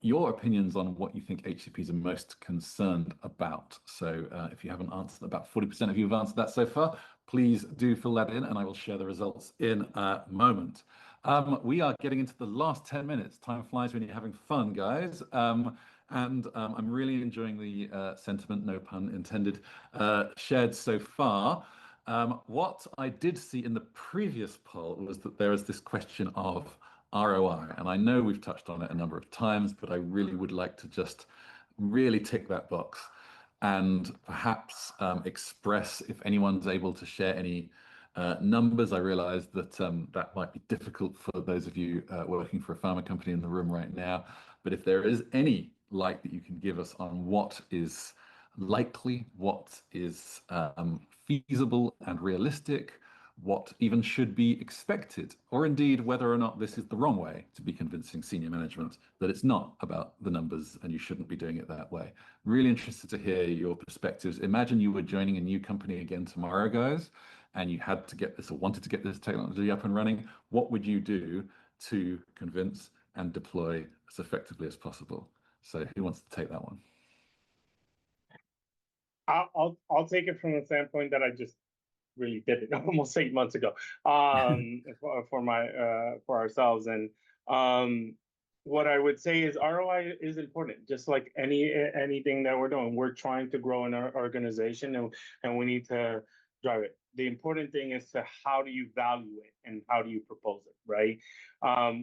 your opinions on what you think HCPs are most concerned about. So if you haven't answered, about 40% of you have answered that so far. Please do fill that in, and I will share the results in a moment. We are getting into the last 10 minutes. Time flies when you're having fun, guys. And I'm really enjoying the sentiment, no pun intended, shared so far. What I did see in the previous poll was that there is this question of ROI. And I know we've touched on it a number of times, but I really would like to just really tick that box. and perhaps express if anyone's able to share any numbers. I realize that that might be difficult for those of you working for a pharma company in the room right now, but if there is any light that you can give us on what is likely, what is feasible and realistic, what even should be expected, or indeed whether or not this is the wrong way to be convincing senior management that it's not about the numbers and you shouldn't be doing it that way. Really interested to hear your perspectives. Imagine you were joining a new company again tomorrow, guys, and you had to get this or wanted to get this technology up and running. What would you do to convince and deploy as effectively as possible? So who wants to take that one? I'll take it from the standpoint that I just really did it almost 8 months ago for ourselves. And what I would say is ROI is important, just like anything that we're doing. We're trying to grow in our organization, and we need to drive it. The important thing is to how do you value it and how do you propose it, right?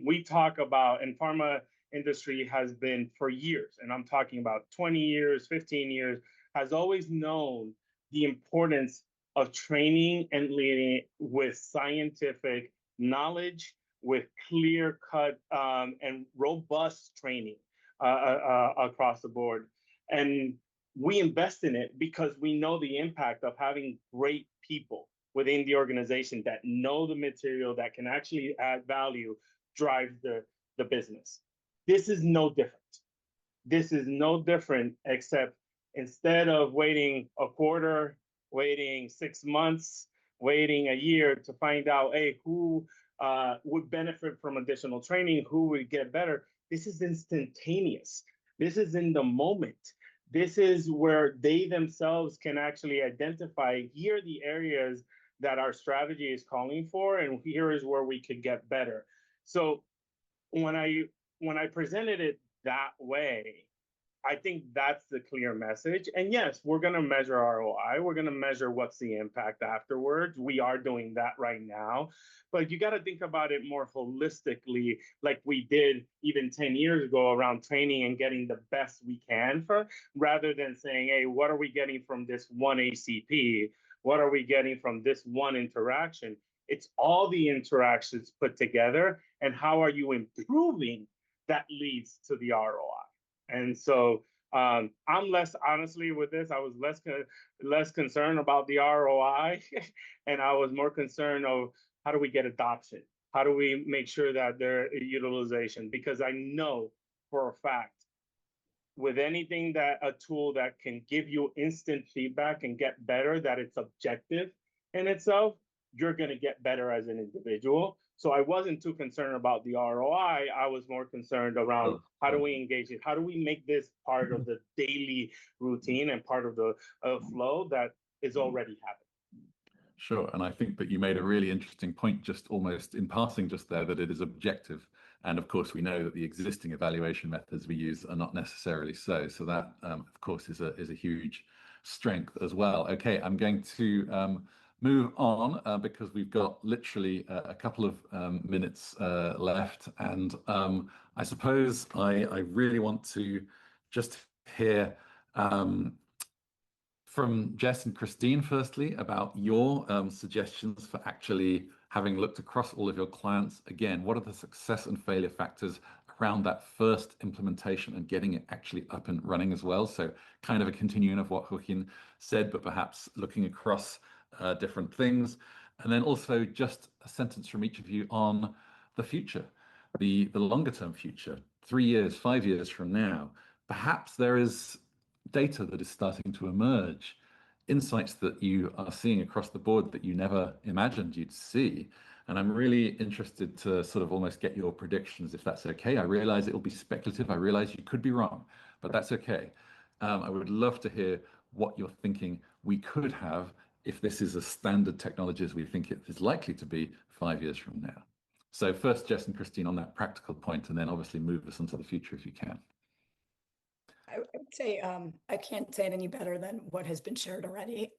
We talk about, and pharma industry has been for years, and I'm talking about 20 years, 15 years, has always known the importance of training and leading with scientific knowledge, with clear-cut and robust training across the board. And we invest in it because we know the impact of having great people within the organization that know the material, that can actually add value, drive the business. This is no different. This is no different, except instead of waiting a quarter, waiting 6 months, waiting a year to find out, hey, who would benefit from additional training, who would get better. This is instantaneous. This is in the moment. This is where they themselves can actually identify, here are the areas that our strategy is calling for, and here is where we could get better. So when I presented it that way, I think that's the clear message. And yes, we're going to measure ROI. We're going to measure what's the impact afterwards. We are doing that right now. But you got to think about it more holistically, like we did even 10 years ago around training and getting the best we can for, rather than saying, hey, what are we getting from this one ACP? What are we getting from this one interaction? It's all the interactions put together, and how are you improving that leads to the ROI. And so I'm less, honestly, with this, I was less concerned about the ROI, and I was more concerned of how do we get adoption? How do we make sure that their utilization? Because I know for a fact, with anything that a tool that can give you instant feedback and get better, that it's objective in itself, you're going to get better as an individual. So I wasn't too concerned about the ROI. I was more concerned around how do we engage it? How do we make this part of the daily routine and part of the flow that is already happening? Sure. And I think that you made a really interesting point, just almost in passing just there, that it is objective. And of course, we know that the existing evaluation methods we use are not necessarily so. So that, of course, is a huge strength as well. Okay, I'm going to move on because we've got literally a couple of minutes left. And I suppose I really want to just hear from Jess and Christine, firstly, about your suggestions for actually having looked across all of your clients. Again, what are the success and failure factors around that first implementation and getting it actually up and running as well? So kind of a continuing of what Joaquin said, but perhaps looking across different things. And then also just a sentence from each of you on the future, the longer term future, 3 years, 5 years from now. Perhaps there is data that is starting to emerge, insights that you are seeing across the board that you never imagined you'd see. And I'm really interested to sort of almost get your predictions, if that's okay. I realize it will be speculative. I realize you could be wrong, but that's okay. I would love to hear what you're thinking we could have if this is a standard technology as we think it is likely to be 5 years from now. So first, Jess and Christine on that practical point, and then obviously move us into the future if you can. I would say I can't say it any better than what has been shared already.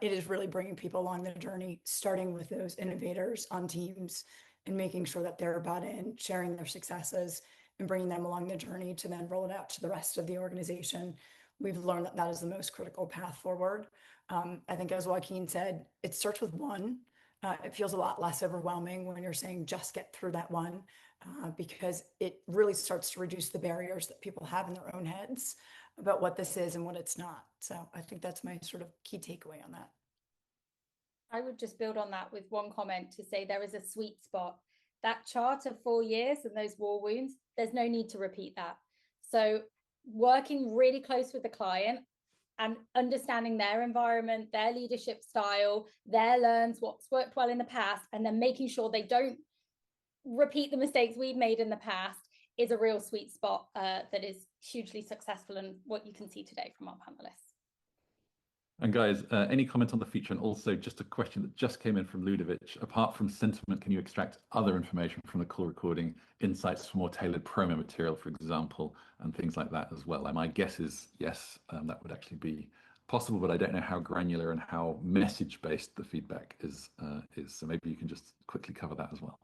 It is really bringing people along the journey, starting with those innovators on teams and making sure that they're bought in, sharing their successes and bringing them along the journey to then roll it out to the rest of the organization. we've learned that that is the most critical path forward. I think, as Joaquin said, it starts with one. It feels a lot less overwhelming when you're saying just get through that one, because it really starts to reduce the barriers that people have in their own heads about what this is and what it's not. So I think that's my sort of key takeaway on that. I would just build on that with one comment to say there is a sweet spot. That chart of 4 years and those war wounds, there's no need to repeat that. So working really close with the client and understanding their environment, their leadership style, their learns, what's worked well in the past, and then making sure they don't repeat the mistakes we've made in the past is a real sweet spot that is hugely successful, and what you can see today from our panelists. And guys, any comment on the feature? And also just a question that just came in from Ludovic. Apart from sentiment, can you extract other information from the call recording, insights for more tailored promo material, for example, and things like that as well? And my guess is yes, that would actually be possible, but I don't know how granular and how message-based the feedback is. So maybe you can just quickly cover that as well.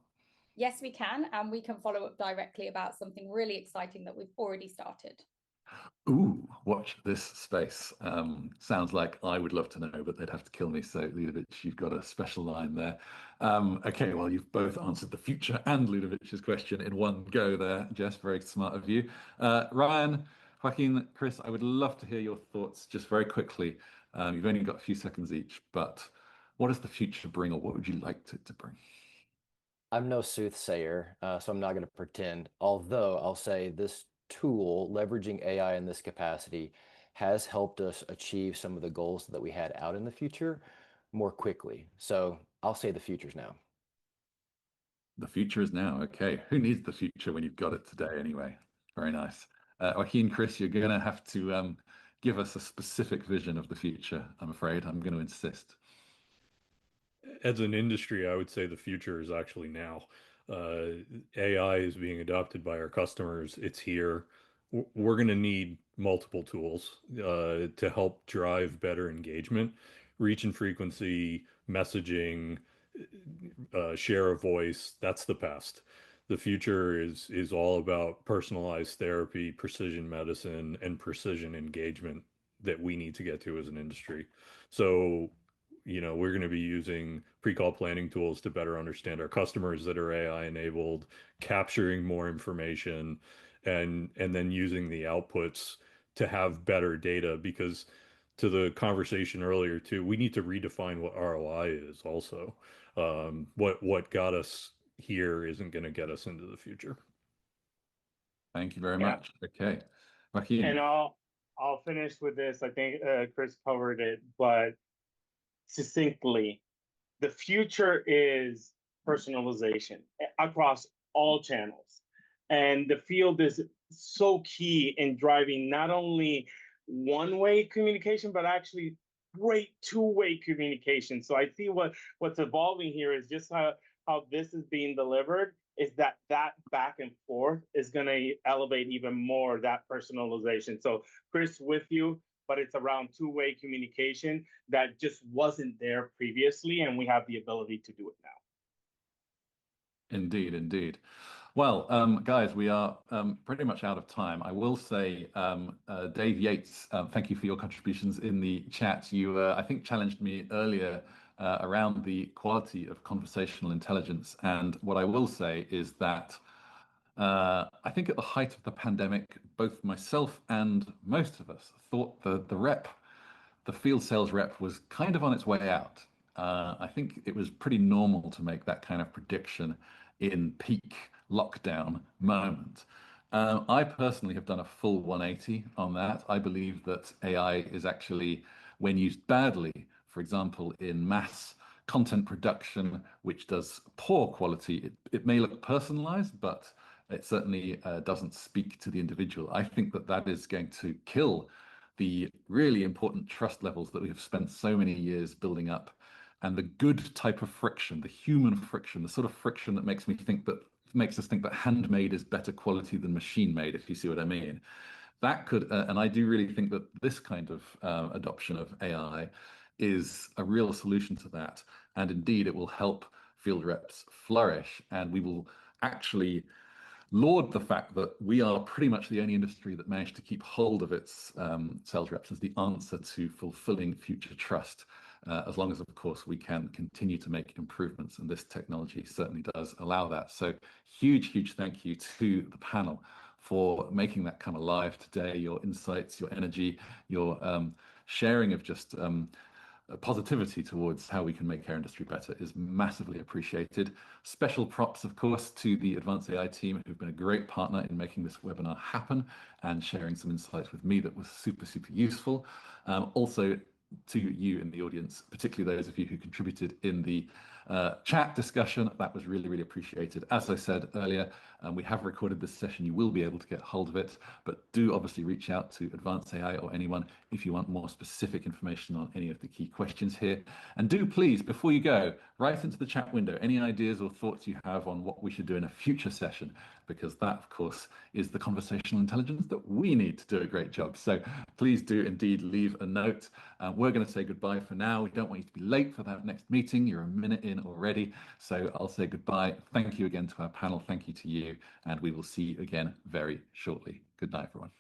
Yes, we can, and we can follow up directly about something really exciting that we've already started. Ooh, watch this space. Sounds like I would love to know, but they'd have to kill me. So, Ludovic, you've got a special line there. Okay, well, you've both answered the future and Ludovic's question in one go there, Jess. Very smart of you. Ryan, Joaquin, Chris, I would love to hear your thoughts just very quickly. You've only got a few seconds each, but what does the future bring, or what would you like it to bring? I'm no soothsayer, so I'm not going to pretend. Although I'll say this tool, leveraging AI in this capacity, has helped us achieve some of the goals that we had out in the future more quickly. So I'll say the future's now. The future is now. Okay. Who needs the future when you've got it today anyway? Very nice. Joaquin, Chris, you're going to have to give us a specific vision of the future, I'm afraid. I'm going to insist. As an industry, I would say the future is actually now. AI is being adopted by our customers. It's here. We're going to need multiple tools to help drive better engagement, reach and frequency, messaging, share of voice. That's the past. The future is all about personalized therapy, precision medicine, and precision engagement that we need to get to as an industry. So we're going to be using pre-call planning tools to better understand our customers that are AI enabled, capturing more information, and then using the outputs to have better data. Because to the conversation earlier too, we need to redefine what ROI is also. What got us here isn't going to get us into the future. Thank you very much. Okay. Joaquin. And I'll finish with this. I think Chris covered it, but succinctly, the future is personalization across all channels. And the field is so key in driving not only one-way communication, but actually great two-way communication. So I see what's evolving here is just how this is being delivered, is that back and forth is going to elevate even more that personalization. So Chris, with you, but it's around two-way communication that just wasn't there previously, and we have the ability to do it now. Indeed, indeed. Well, guys, we are pretty much out of time. I will say, Dave Yates, thank you for your contributions in the chat. You, I think, challenged me earlier around the quality of conversational intelligence. And what I will say is that I think at the height of the pandemic, both myself and most of us thought the field sales rep was kind of on its way out. I think it was pretty normal to make that kind of prediction in peak lockdown moment. I personally have done a full 180 on that. I believe that AI is actually, when used badly, for example, in mass content production, which does poor quality, it may look personalized, but it certainly doesn't speak to the individual. I think that is going to kill the really important trust levels that we have spent so many years building up, and the good type of friction, the human friction, the sort of friction that makes us think that handmade is better quality than machine made, if you see what I mean. That could, and I do really think that this kind of adoption of AI is a real solution to that. And indeed, it will help field reps flourish, and we will actually laud the fact that we are pretty much the only industry that managed to keep hold of its sales reps as the answer to fulfilling future trust, as long as, of course, we can continue to make improvements, and this technology certainly does allow that. So huge thank you to the panel for making that come alive today. Your insights, your energy, your sharing of just positivity towards how we can make our industry better is massively appreciated. Special props, of course, to the Advance AI team, who've been a great partner in making this webinar happen and sharing some insights with me that was super useful. Also to you in the audience, particularly those of you who contributed in the chat discussion, that was really appreciated. As I said earlier, we have recorded this session. You will be able to get hold of it, but do obviously reach out to Advance AI or anyone if you want more specific information on any of the key questions here. And do please, before you go, write into the chat window any ideas or thoughts you have on what we should do in a future session, because that, of course, is the conversational intelligence that we need to do a great job. So please do indeed leave a note. We're going to say goodbye for now. We don't want you to be late for that next meeting. You're a minute in already. So I'll say goodbye. Thank you again to our panel. Thank you to you. And we will see you again very shortly. Good night, everyone.